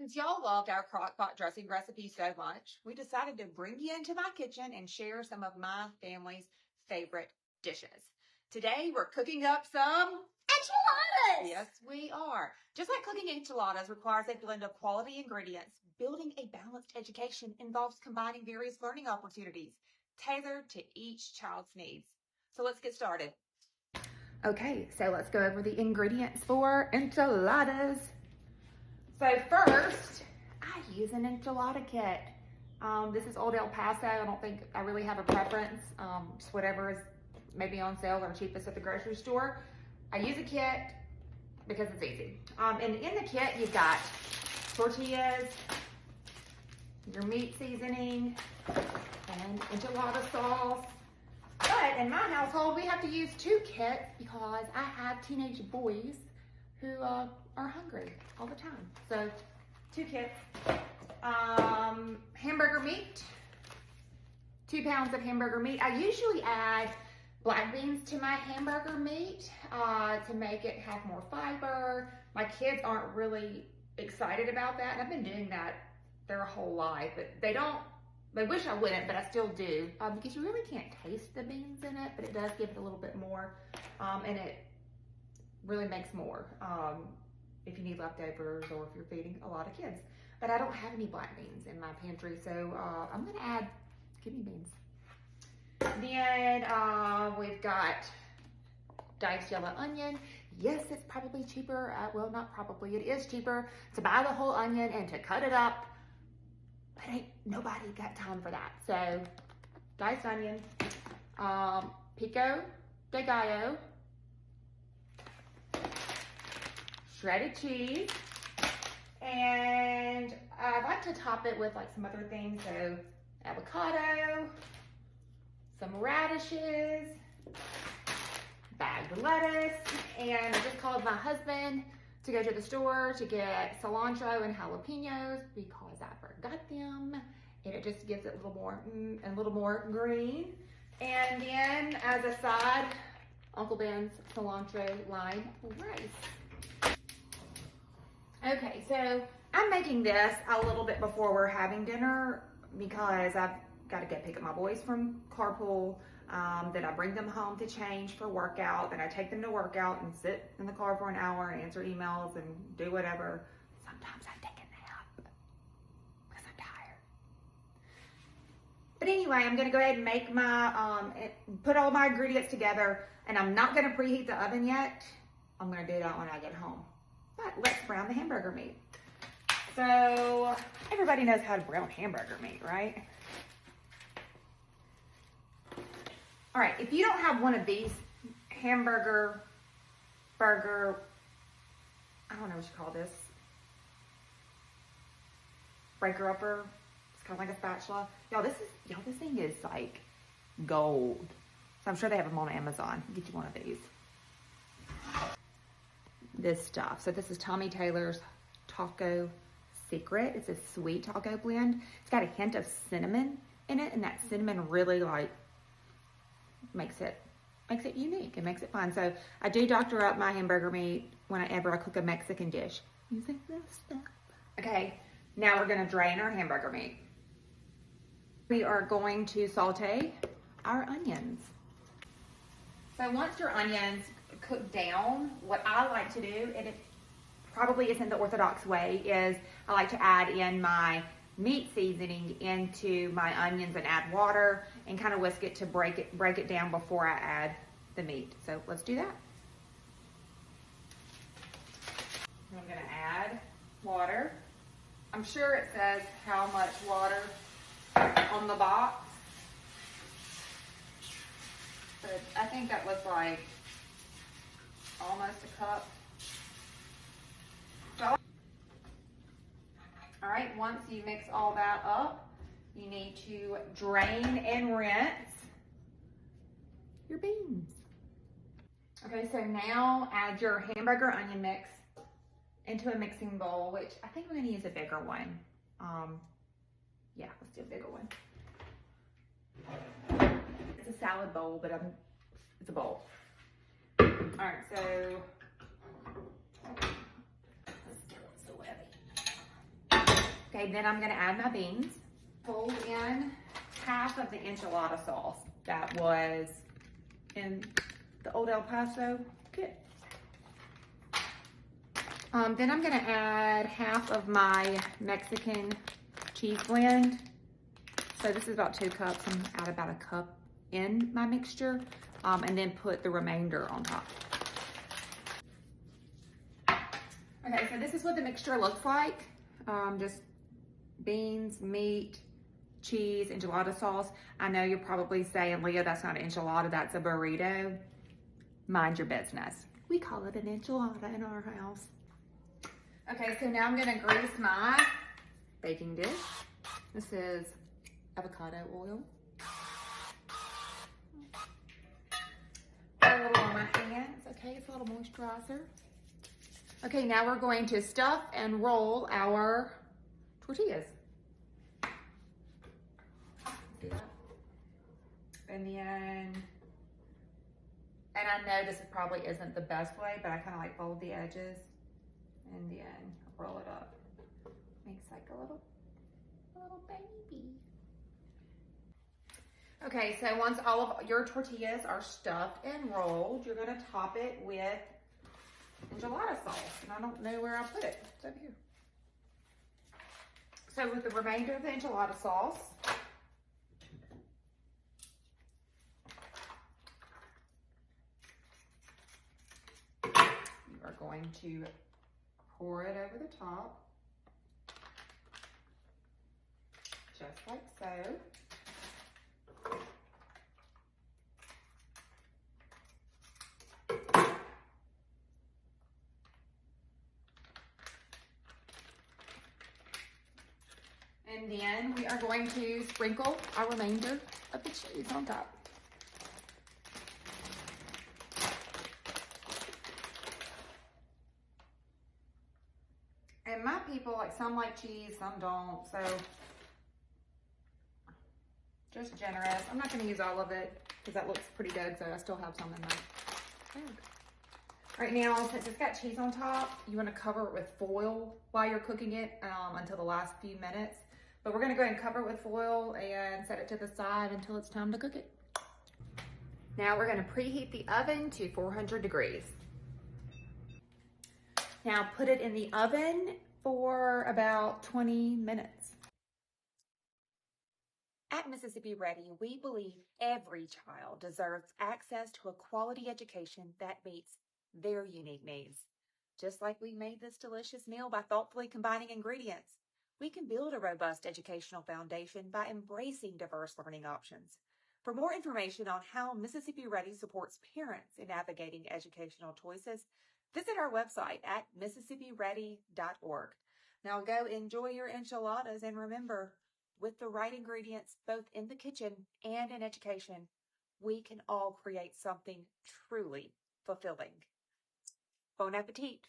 Since y'all loved our crock pot dressing recipe so much, we decided to bring you into my kitchen and share some of my family's favorite dishes. Today, we're cooking up some enchiladas! Yes, we are. Just like cooking enchiladas requires a blend of quality ingredients, building a balanced education involves combining various learning opportunities tailored to each child's needs. So let's get started. Okay, so let's go over the ingredients for enchiladas. So first, I use an enchilada kit. This is Old El Paso. I don't think I really have a preference. Just whatever is maybe on sale or cheapest at the grocery store. I use a kit because it's easy. And in the kit, you've got tortillas, your meat seasoning, and enchilada sauce. But in my household, we have to use 2 kits because I have teenage boys who are hungry all the time. So 2 kits. Hamburger meat, 2 pounds of hamburger meat. I usually add black beans to my hamburger meat to make it have more fiber. My kids aren't really excited about that. I've been doing that their whole life, but they wish I wouldn't, but I still do because you really can't taste the beans in it, but it does give it a little bit more, and it really makes more if you need leftovers or if you're feeding a lot of kids. But I don't have any black beans in my pantry, so I'm gonna add kidney beans. Then we've got diced yellow onion. Yes, it's probably cheaper, well, not probably, it is cheaper to buy the whole onion and to cut it up, but ain't nobody got time for that. So diced onion, pico de gallo, shredded cheese, and I like to top it with like some other things, so avocado, some radishes, bagged lettuce, and I just called my husband to go to the store to get cilantro and jalapenos because I forgot them, and it just gives it a little more green. And then as a side, Uncle Ben's cilantro lime rice. Okay, so I'm making this a little bit before we're having dinner because I've got to go pick up my boys from carpool. Then I bring them home to change for workout. Then I take them to workout and sit in the car for an hour and answer emails and do whatever. Sometimes I take a nap because I'm tired. But anyway, I'm gonna go ahead and make my, put all my ingredients together, and I'm not gonna preheat the oven yet. I'm gonna do that when I get home. But let's brown the hamburger meat. So everybody knows how to brown hamburger meat, right? All right, if you don't have one of these burger, I don't know what you call this, breaker upper, it's kind of like a spatula. Y'all, this thing is like gold. So I'm sure they have them on Amazon. Get you one of these. This stuff. So this is Tommy Taylor's Taco Secret. It's a sweet taco blend. It's got a hint of cinnamon in it, and that cinnamon really like makes it unique and makes it fun. So I do doctor up my hamburger meat whenever I cook a Mexican dish using this stuff. Okay, now we're gonna drain our hamburger meat. We are going to saute our onions. So once your onions cook down, what I like to do, and it probably isn't the orthodox way, is I like to add in my meat seasoning into my onions and add water and kind of whisk it to break it down before I add the meat. So let's do that. I'm gonna add water. I'm sure it says how much water on the box, but I think that was like almost a cup. So, all right, once you mix all that up, you need to drain and rinse your beans. Okay, so now add your hamburger onion mix into a mixing bowl, which I think we're gonna use a bigger one. Yeah, let's do a bigger one. It's a salad bowl, but it's a bowl. All right, so let's get it so heavy. Okay, then I'm gonna add my beans. Fold in half of the enchilada sauce that was in the old El Paso kit. Then I'm gonna add half of my Mexican cheese blend. So this is about 2 cups. I'm gonna add about 1 cup in my mixture, and then put the remainder on top. Okay, so this is what the mixture looks like. Just beans, meat, cheese, enchilada sauce. I know you're probably saying, Leah, that's not an enchilada, that's a burrito. Mind your business. We call it an enchilada in our house. Okay, so now I'm gonna grease my baking dish. This is avocado oil. Put a little on my hands, okay, it's a little moisturizer. Okay, now we're going to stuff and roll our tortillas. See that? And then, and I know this probably isn't the best way, but I kind of like fold the edges and then roll it up. Makes like a little baby. Okay, so once all of your tortillas are stuffed and rolled, you're gonna top it with enchilada sauce. And I don't know where I put it. It's over here. So with the remainder of the enchilada sauce, you are going to pour it over the top, just like so. And then we are going to sprinkle our remainder of the cheese on top. And my people, like some like cheese, some don't, so just generous. I'm not gonna use all of it because that looks pretty good, so I still have some in my bag. Right now, since it's got cheese on top, you wanna cover it with foil while you're cooking it until the last few minutes. But we're gonna go ahead and cover it with foil and set it to the side until it's time to cook it. Now we're gonna preheat the oven to 400 degrees. Now put it in the oven for about 20 minutes. At Mississippi Ready, we believe every child deserves access to a quality education that meets their unique needs. Just like we made this delicious meal by thoughtfully combining ingredients, we can build a robust educational foundation by embracing diverse learning options. For more information on how Mississippi Ready supports parents in navigating educational choices, visit our website at mississippiready.org. Now go enjoy your enchiladas, and remember, with the right ingredients, both in the kitchen and in education, we can all create something truly fulfilling. Bon appetit!